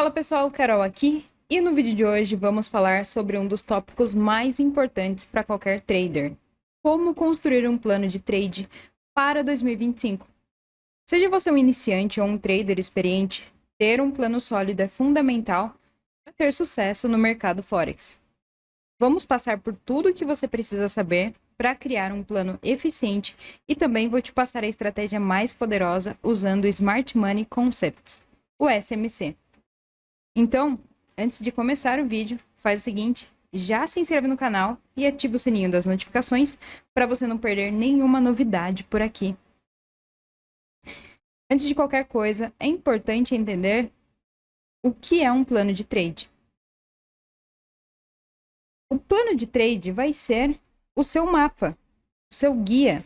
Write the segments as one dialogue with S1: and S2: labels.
S1: Fala pessoal, Carol aqui, e no vídeo de hoje vamos falar sobre um dos tópicos mais importantes para qualquer trader: como construir um plano de trade para 2025. Seja você um iniciante ou um trader experiente, ter um plano sólido é fundamental para ter sucesso no mercado Forex. Vamos passar por tudo o que você precisa saber para criar um plano eficiente e também vou te passar a estratégia mais poderosa usando o Smart Money Concepts, o SMC. Então, antes de começar o vídeo, faz o seguinte: já se inscreve no canal e ativa o sininho das notificações para você não perder nenhuma novidade por aqui. Antes de qualquer coisa, é importante entender o que é um plano de trade. O plano de trade vai ser o seu mapa, o seu guia.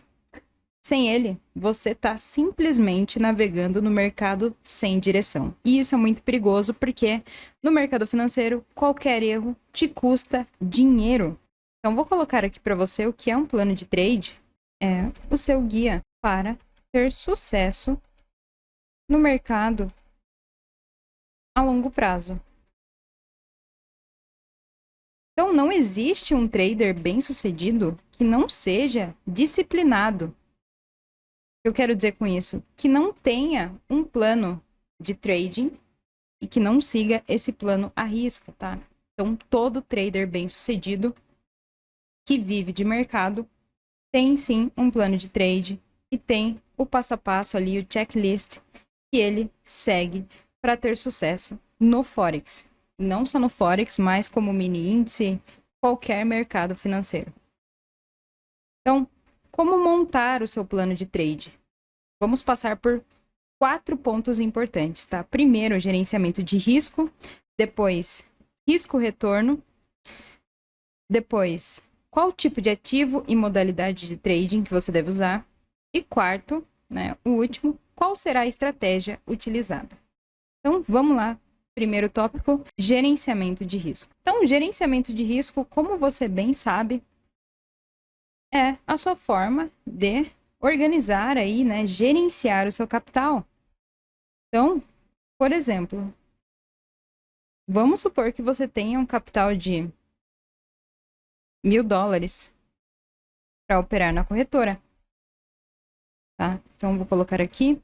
S1: Sem ele, você está simplesmente navegando no mercado sem direção. E isso é muito perigoso porque no mercado financeiro, qualquer erro te custa dinheiro. Então, vou colocar aqui para você o que é um plano de trade. É o seu guia para ter sucesso no mercado a longo prazo. Então, não existe um trader bem-sucedido que não seja disciplinado. Eu quero dizer com isso que não tenha um plano de trading e que não siga esse plano à risca, tá? Então, todo trader bem-sucedido que vive de mercado tem sim um plano de trade e tem o passo a passo ali, o checklist que ele segue para ter sucesso no Forex. Não só no Forex, mas como mini índice, qualquer mercado financeiro. Então, como montar o seu plano de trade? Vamos passar por 4 pontos importantes, tá? Primeiro, gerenciamento de risco, depois, risco-retorno, depois, qual tipo de ativo e modalidade de trading que você deve usar, e quarto, né, o último, qual será a estratégia utilizada. Então, vamos lá. Primeiro tópico, gerenciamento de risco. Então, gerenciamento de risco, como você bem sabe, é a sua forma de organizar aí, né, gerenciar o seu capital. Então, por exemplo, vamos supor que você tenha um capital de $1.000 para operar na corretora, tá? Então, vou colocar aqui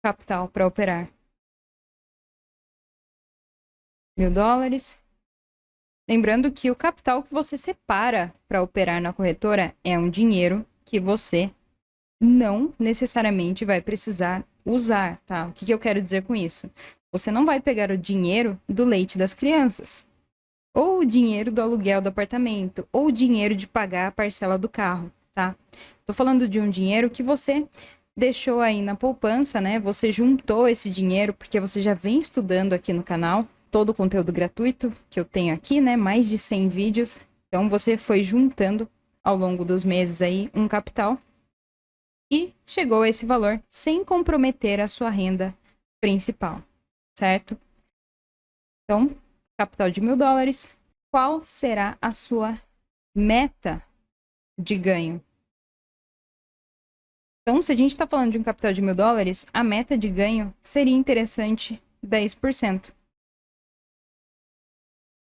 S1: capital para operar $1.000. Lembrando que o capital que você separa para operar na corretora é um dinheiro que você não necessariamente vai precisar usar, tá? O que eu quero dizer com isso? Você não vai pegar o dinheiro do leite das crianças, ou o dinheiro do aluguel do apartamento, ou o dinheiro de pagar a parcela do carro, tá? Tô falando de um dinheiro que você deixou aí na poupança, né? Você juntou esse dinheiro porque você já vem estudando aqui no canal todo o conteúdo gratuito que eu tenho aqui, né? Mais de 100 vídeos. Então, você foi juntando ao longo dos meses aí um capital e chegou a esse valor sem comprometer a sua renda principal, certo? Então, capital de $1.000. Qual será a sua meta de ganho? Então, se a gente está falando de um capital de $1.000, a meta de ganho seria interessante 10%.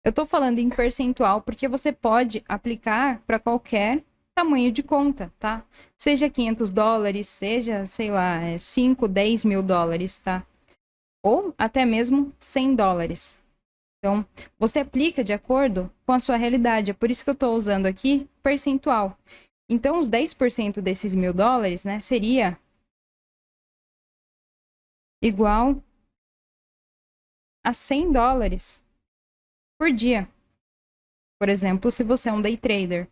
S1: Eu estou falando em percentual porque você pode aplicar para qualquer tamanho de conta, tá? Seja $500, seja, sei lá, 5, 10 mil dólares, tá? Ou até mesmo $100. Então, você aplica de acordo com a sua realidade. É por isso que eu estou usando aqui percentual. Então, os 10% desses $1.000, né, seria igual a $100 por dia. Por exemplo, se você é um day trader.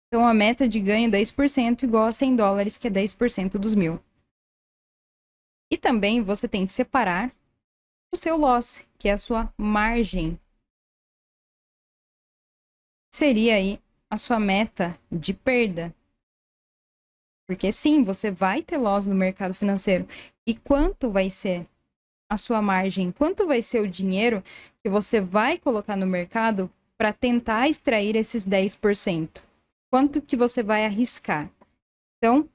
S1: Então, a meta de ganho 10% igual a $100, que é 10% dos 1.000. E também você tem que separar o seu loss, que é a sua margem. Seria aí a sua meta de perda. Porque sim, você vai ter loss no mercado financeiro. E quanto vai ser a sua margem? Quanto vai ser o dinheiro que você vai colocar no mercado para tentar extrair esses 10%? Quanto que você vai arriscar? Então,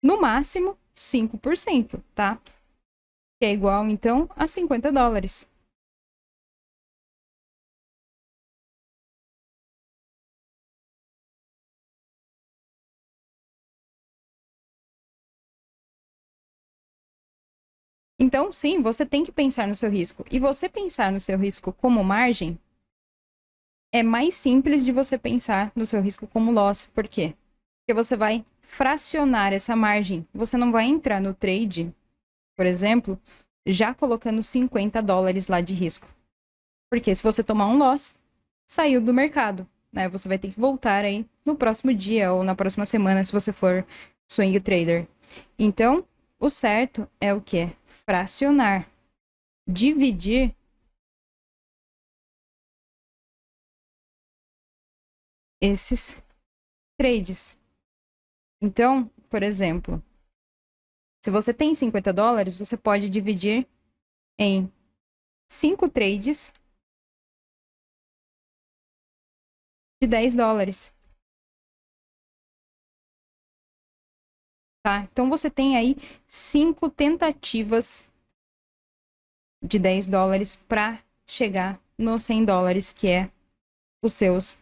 S1: no máximo, 5%, tá? que é igual, então, a 50 dólares. Então, sim, você tem que pensar no seu risco. E você pensar no seu risco como margem é mais simples de você pensar no seu risco como loss. Por quê? Porque você vai fracionar essa margem. Você não vai entrar no trade, por exemplo, já colocando 50 dólares lá de risco. Porque se você tomar um loss, saiu do mercado, né? Você vai ter que voltar aí no próximo dia ou na próxima semana, se você for swing trader. Então, o certo é o quê? Fracionar. Dividir esses trades. Então, por exemplo, se você tem 50 dólares, você pode dividir em 5 trades de 10 dólares. Tá? Então, você tem aí 5 tentativas de 10 dólares para chegar nos 100 dólares, que é os seus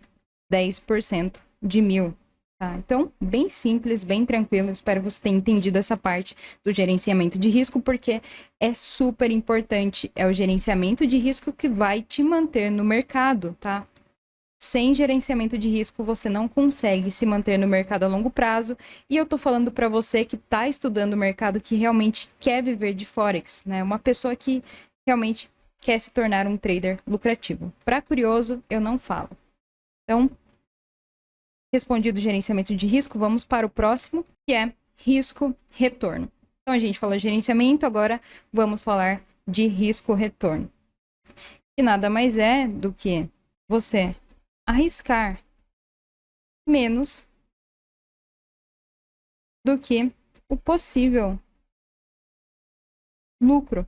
S1: 10% de 1.000. Tá? Então, bem simples, bem tranquilo. Espero que você tenha entendido essa parte do gerenciamento de risco, porque é super importante. É o gerenciamento de risco que vai te manter no mercado, tá? Sem gerenciamento de risco, você não consegue se manter no mercado a longo prazo. E eu tô falando para você que está estudando o mercado, que realmente quer viver de Forex, né? Uma pessoa que realmente quer se tornar um trader lucrativo. Para curioso, eu não falo. Então, respondido o gerenciamento de risco, vamos para o próximo, que é risco-retorno. Então, a gente falou gerenciamento, agora vamos falar de risco-retorno. Que nada mais é do que você arriscar menos do que o possível lucro.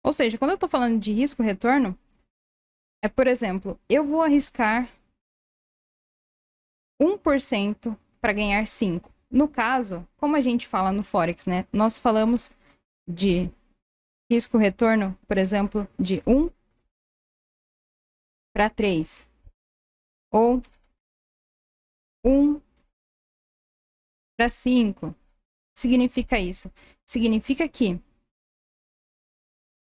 S1: Ou seja, quando eu estou falando de risco-retorno, é, por exemplo, eu vou arriscar 1% para ganhar 5%. No caso, como a gente fala no Forex, né? Nós falamos de risco-retorno, por exemplo, de 1 para 3. Ou 1 para 5. Significa isso? Significa que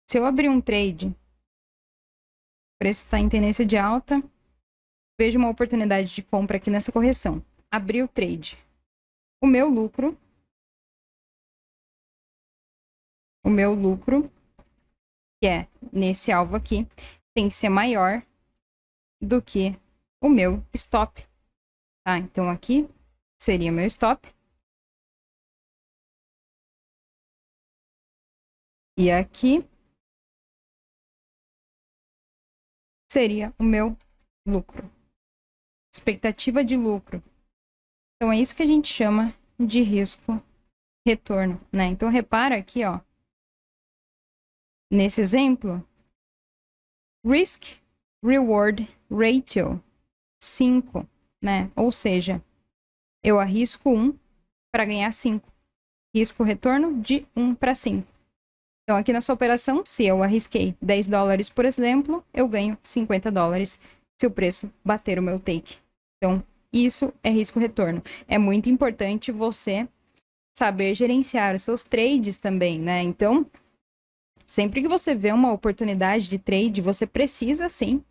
S1: se eu abrir um trade, o preço está em tendência de alta, vejo uma oportunidade de compra aqui nessa correção. Abri o trade. O meu lucro, que é nesse alvo aqui, tem que ser maior do que o meu stop. Tá? Então aqui seria meu stop. E aqui seria o meu lucro. Expectativa de lucro. Então é isso que a gente chama de risco retorno, né? Então repara aqui, ó, nesse exemplo, risk reward ratio 5, né? Ou seja, eu arrisco 1 para ganhar 5. Risco retorno de 1 para 5. Então aqui nessa operação, se eu arrisquei 10 dólares, por exemplo, eu ganho 50 dólares se o preço bater o meu take. Então, isso é risco retorno. É muito importante você saber gerenciar os seus trades também, né? Então, sempre que você vê uma oportunidade de trade, você precisa sim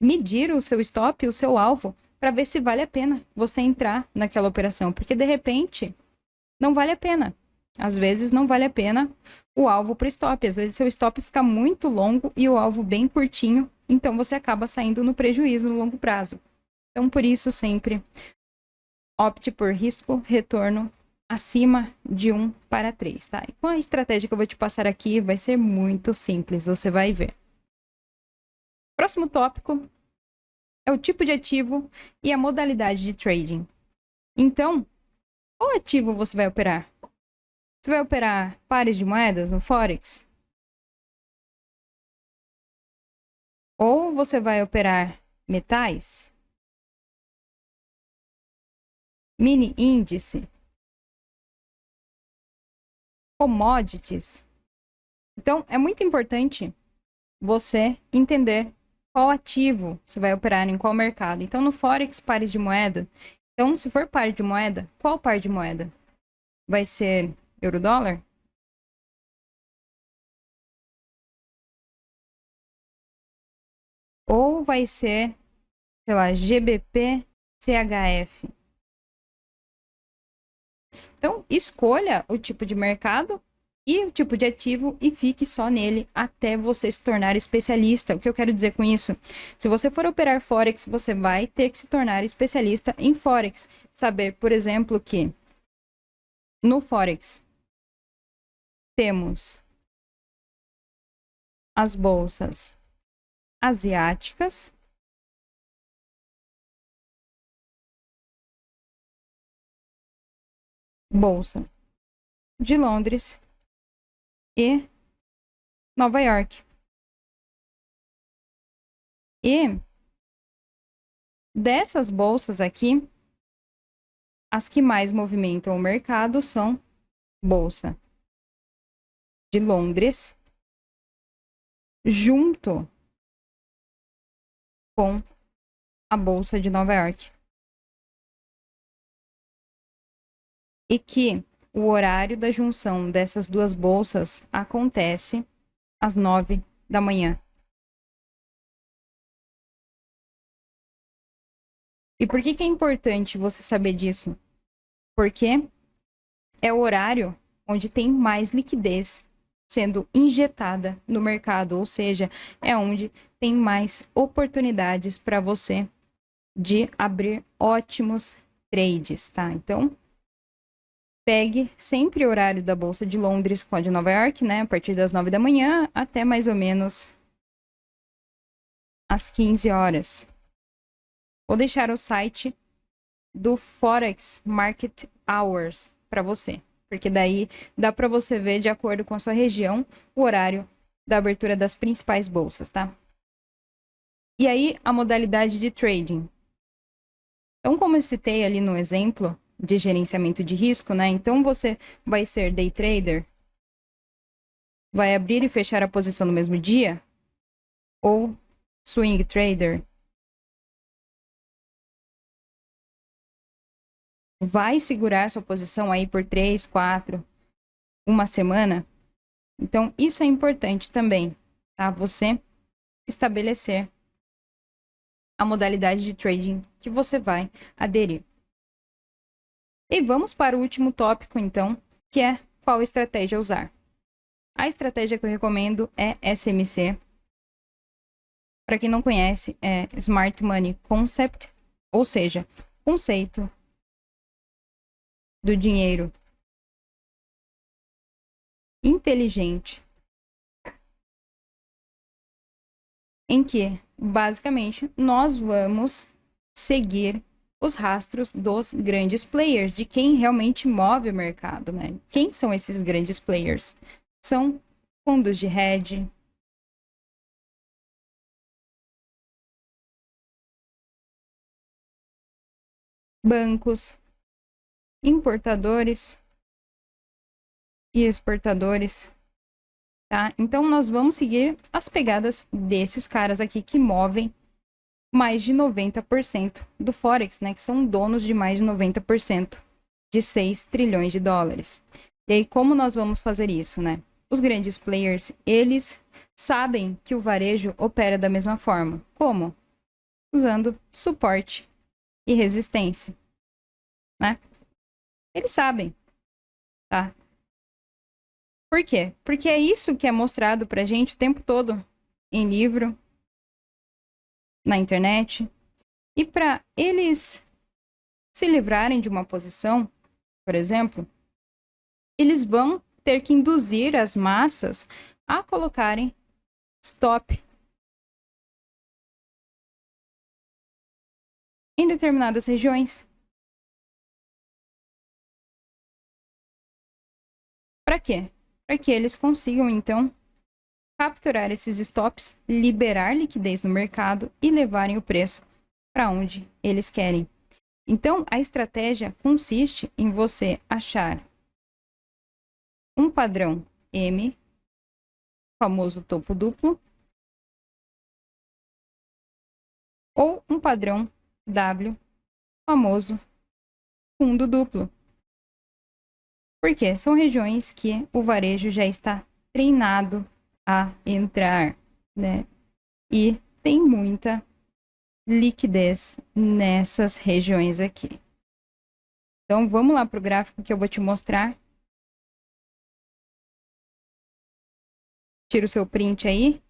S1: medir o seu stop, o seu alvo, para ver se vale a pena você entrar naquela operação, porque de repente não vale a pena. Às vezes não vale a pena o alvo para o stop, às vezes seu stop fica muito longo e o alvo bem curtinho, então você acaba saindo no prejuízo no longo prazo. Então, por isso, sempre opte por risco, retorno acima de 1 para 3, tá? E com a estratégia que eu vou te passar aqui, vai ser muito simples, você vai ver. Próximo tópico é o tipo de ativo e a modalidade de trading. Então, qual ativo você vai operar? Você vai operar pares de moedas no Forex? Ou você vai operar metais? Mini índice? commodities. Então, é muito importante você entender qual ativo você vai operar em qual mercado. Então, no Forex, pares de moeda. Então, se for par de moeda, qual par de moeda? Vai ser euro-dólar? Ou vai ser, sei lá, GBP, CHF? Então, escolha o tipo de mercado e o tipo de ativo e fique só nele até você se tornar especialista. O que eu quero dizer com isso? Se você for operar Forex, você vai ter que se tornar especialista em Forex. Saber, por exemplo, que no Forex temos as bolsas asiáticas, Bolsa de Londres e Nova York. E dessas bolsas aqui, as que mais movimentam o mercado são Bolsa de Londres, junto com a Bolsa de Nova York. E que o horário da junção dessas duas bolsas acontece às 9 da manhã. E por que é importante você saber disso? Porque é o horário onde tem mais liquidez sendo injetada no mercado, ou seja, é onde tem mais oportunidades para você de abrir ótimos trades, tá? Então, pegue sempre o horário da Bolsa de Londres com a de Nova York, né? A partir das 9 da manhã até mais ou menos às 15 horas. Vou deixar o site do Forex Market Hours para você, porque daí dá para você ver de acordo com a sua região o horário da abertura das principais bolsas, tá? E aí a modalidade de trading. Então, como eu citei ali no exemplo de gerenciamento de risco, né? Então você vai ser day trader, vai abrir e fechar a posição no mesmo dia, ou swing trader, vai segurar sua posição aí por 3, 4, uma semana. Então, isso é importante também, tá? Você estabelecer a modalidade de trading que você vai aderir. E vamos para o último tópico, então, que é qual estratégia usar. A estratégia que eu recomendo é SMC. Para quem não conhece, é Smart Money Concept, ou seja, conceito do dinheiro inteligente, em que, basicamente, nós vamos seguir os rastros dos grandes players, de quem realmente move o mercado, né? Quem são esses grandes players? São fundos de hedge, bancos, importadores e exportadores, tá? Então, nós vamos seguir as pegadas desses caras aqui que movem mais de 90% do Forex, né? Que são donos de mais de 90% de 6 trilhões de dólares. E aí, como nós vamos fazer isso, né? Os grandes players, eles sabem que o varejo opera da mesma forma. Como? Usando suporte e resistência, né? Eles sabem, tá? Por quê? Porque é isso que é mostrado pra gente o tempo todo em livro, na internet. E para eles se livrarem de uma posição, por exemplo, eles vão ter que induzir as massas a colocarem stop em determinadas regiões. Para quê? Para que eles consigam, então, capturar esses stops, liberar liquidez no mercado e levarem o preço para onde eles querem. Então, a estratégia consiste em você achar um padrão M, famoso topo duplo, ou um padrão W, famoso fundo duplo. Por quê? São regiões que o varejo já está treinado a entrar, né? E tem muita liquidez nessas regiões aqui. Então, vamos lá para o gráfico que eu vou te mostrar. Tira o seu print aí.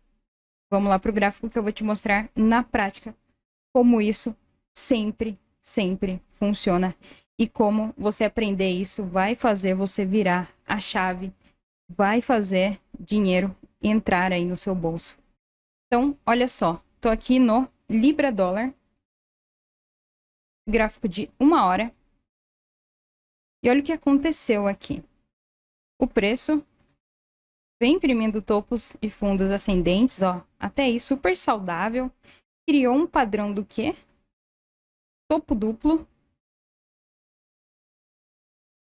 S1: Vamos lá para o gráfico que eu vou te mostrar na prática como isso sempre funciona. E como você aprender isso vai fazer você virar a chave, vai fazer dinheiro entrar aí no seu bolso. Então, olha só, tô aqui no Libra Dólar, gráfico de 1 hora. E olha o que aconteceu aqui. O preço vem imprimindo topos e fundos ascendentes, ó, até aí super saudável. Criou um padrão do quê? Topo duplo.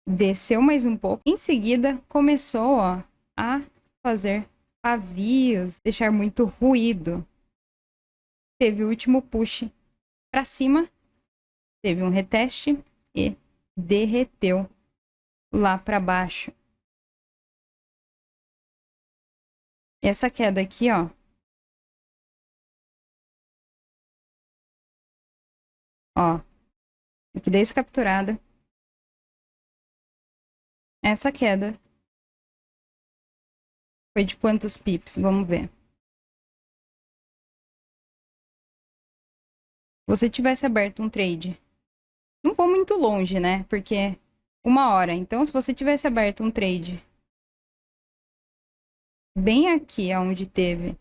S1: Desceu mais um pouco. Em seguida, começou, ó, a fazer pavios, deixar muito ruído. Teve o último push para cima. Teve um reteste e derreteu lá para baixo. Essa queda aqui, ó, liquidez capturada. Essa queda foi de quantos pips? Vamos ver. Se você tivesse aberto um trade, não vou muito longe, né? Porque 1 hora. Então, se você tivesse aberto um trade bem aqui, aonde teve,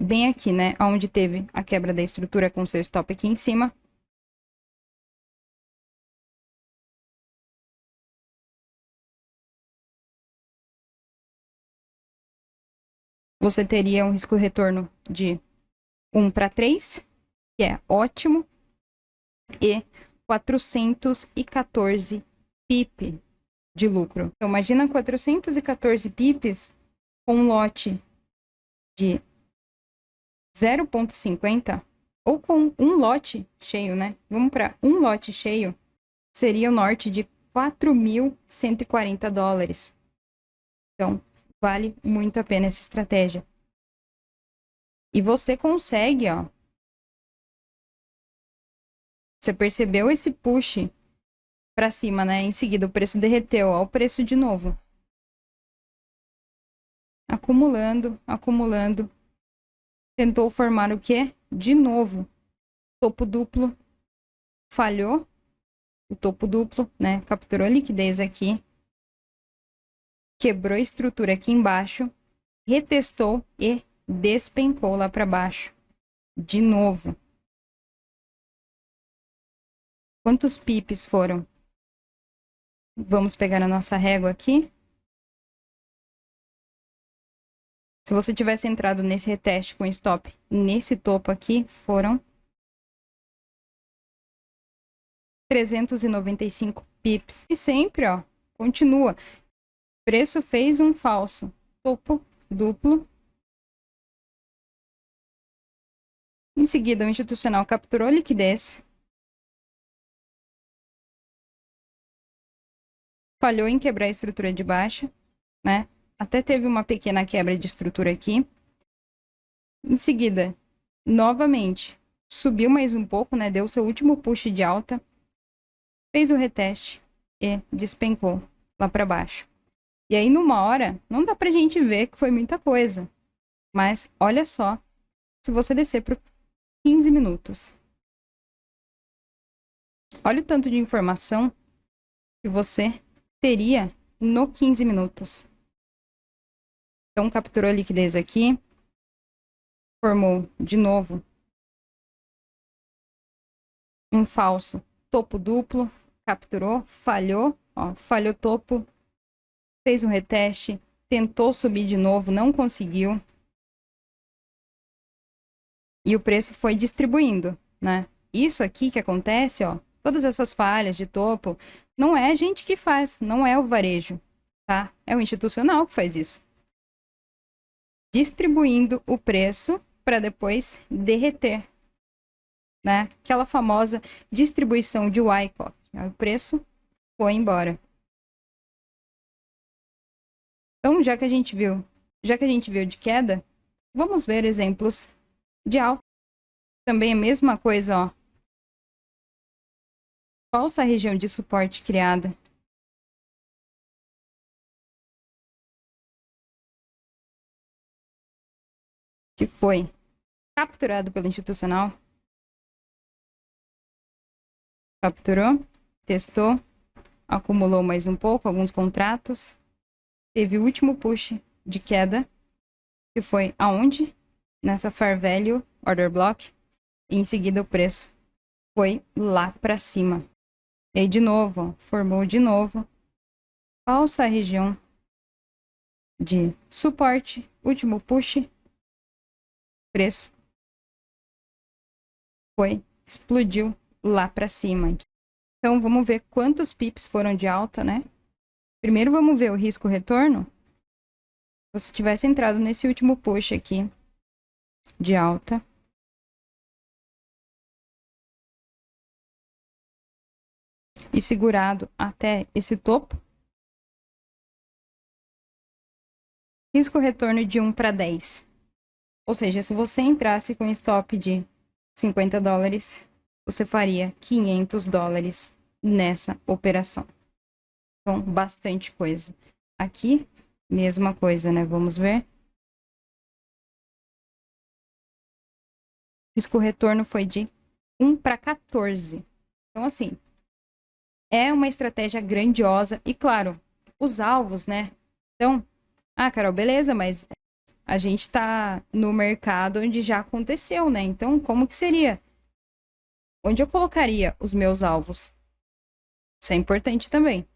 S1: bem aqui, né? Aonde teve a quebra da estrutura com seu stop aqui em cima, você teria um risco retorno de 1 para 3, que é ótimo, e 414 pip de lucro. Então, imagina 414 pips com um lote de 0,50 ou com um lote cheio, né? Vamos para um lote cheio, seria o norte de 4.140 dólares. Então, vale muito a pena essa estratégia. E você consegue, ó. Você percebeu esse push para cima, né? Em seguida, o preço derreteu. Ó, o preço de novo. Acumulando, acumulando. Tentou formar o quê? De novo. Topo duplo. Falhou. O topo duplo, né? Capturou a liquidez aqui. Quebrou a estrutura aqui embaixo. Retestou e despencou lá para baixo. De novo. Quantos pips foram? Vamos pegar a nossa régua aqui. Se você tivesse entrado nesse reteste com stop nesse topo aqui, foram 395 pips. E sempre, ó, continua. O preço fez um falso topo duplo. Em seguida, o institucional capturou a liquidez. Falhou em quebrar a estrutura de baixa, né? Até teve uma pequena quebra de estrutura aqui. Em seguida, novamente, subiu mais um pouco, né? Deu seu último push de alta. Fez o reteste e despencou lá para baixo. E aí, numa hora, não dá pra gente ver que foi muita coisa. Mas, olha só, se você descer para 15 minutos. Olha o tanto de informação que você teria no 15 minutos. Então, capturou a liquidez aqui. Formou de novo um falso topo duplo. Capturou, falhou. Ó, falhou topo. Fez um reteste. Tentou subir de novo, não conseguiu. E o preço foi distribuindo, né? Isso aqui que acontece, ó. Todas essas falhas de topo, Não é a gente que faz, não é o varejo, tá? É o institucional que faz isso. Distribuindo o preço para depois derreter, né? Aquela famosa distribuição de Wyckoff. O preço foi embora. Então, já que a gente viu de queda, vamos ver exemplos de alta. Também a mesma coisa, ó. Falsa região de suporte criada. Que foi capturado pelo institucional. Capturou, testou, acumulou mais um pouco, alguns contratos. Teve o último push de queda, que foi aonde? Nessa Fair Value Order Block. E em seguida o preço foi lá para cima. E aí de novo, ó, formou de novo. Falsa região de suporte, último push, preço foi, explodiu lá para cima. Então vamos ver quantos pips foram de alta, né? Primeiro vamos ver o risco retorno. Se você tivesse entrado nesse último push aqui de alta, e segurado até esse topo, risco retorno de 1 para 10. Ou seja, se você entrasse com stop de $50, você faria $500 nessa operação. Então, bastante coisa. Aqui, mesma coisa, né? Vamos ver. Risco retorno foi de 1 para 14. Então, assim, é uma estratégia grandiosa. E, claro, os alvos, né? Então, Carol, beleza, mas a gente tá no mercado onde já aconteceu, né? Então, como que seria? Onde eu colocaria os meus alvos? Isso é importante também.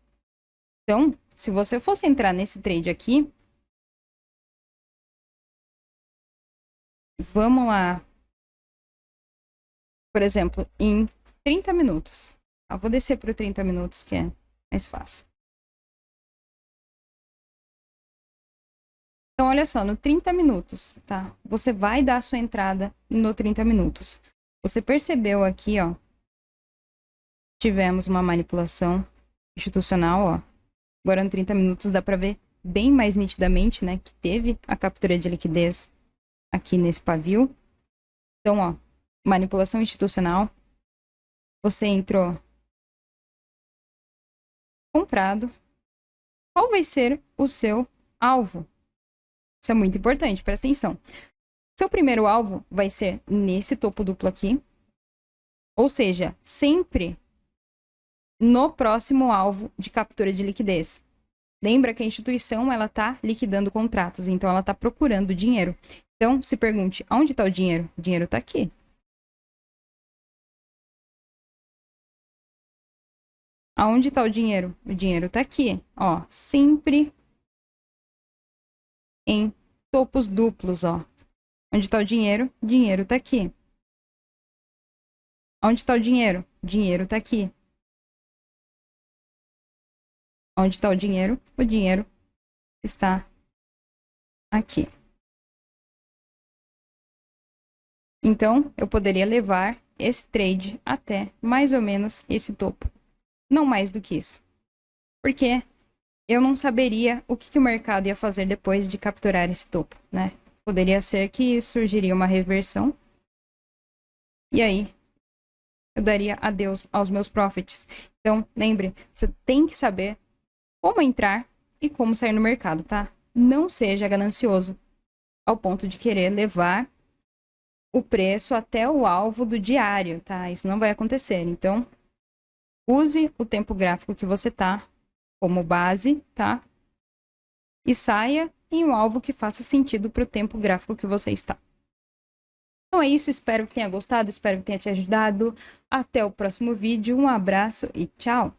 S1: Então, se você fosse entrar nesse trade aqui, vamos lá. Por exemplo, em 30 minutos. Eu vou descer para 30 minutos, que é mais fácil. Então, olha só, no 30 minutos, tá? Você vai dar a sua entrada no 30 minutos. Você percebeu aqui, ó. Tivemos uma manipulação institucional, ó. Agora, no 30 minutos, dá para ver bem mais nitidamente, né? Que teve a captura de liquidez aqui nesse pavio. Então, ó, manipulação institucional. Você entrou comprado. Qual vai ser o seu alvo? Isso é muito importante, presta atenção. Seu primeiro alvo vai ser nesse topo duplo aqui. Ou seja, sempre no próximo alvo de captura de liquidez. Lembra que a instituição, ela está liquidando contratos, então ela está procurando dinheiro. Então, se pergunte, onde está o dinheiro? O dinheiro está aqui. Aonde está o dinheiro? O dinheiro está aqui, ó, sempre em topos duplos, ó. Onde está o dinheiro? O dinheiro está aqui. Onde está o dinheiro? O dinheiro está aqui. Onde está o dinheiro? O dinheiro está aqui. Então, eu poderia levar esse trade até mais ou menos esse topo. Não mais do que isso. Porque eu não saberia o que o mercado ia fazer depois de capturar esse topo, né? Poderia ser que surgiria uma reversão. E aí, eu daria adeus aos meus profits. Então, lembre, você tem que saber como entrar e como sair no mercado, tá? Não seja ganancioso ao ponto de querer levar o preço até o alvo do diário, tá? Isso não vai acontecer. Então, use o tempo gráfico que você tá como base, tá? E saia em um alvo que faça sentido para o tempo gráfico que você está. Então é isso, espero que tenha gostado, espero que tenha te ajudado. Até o próximo vídeo, um abraço e tchau!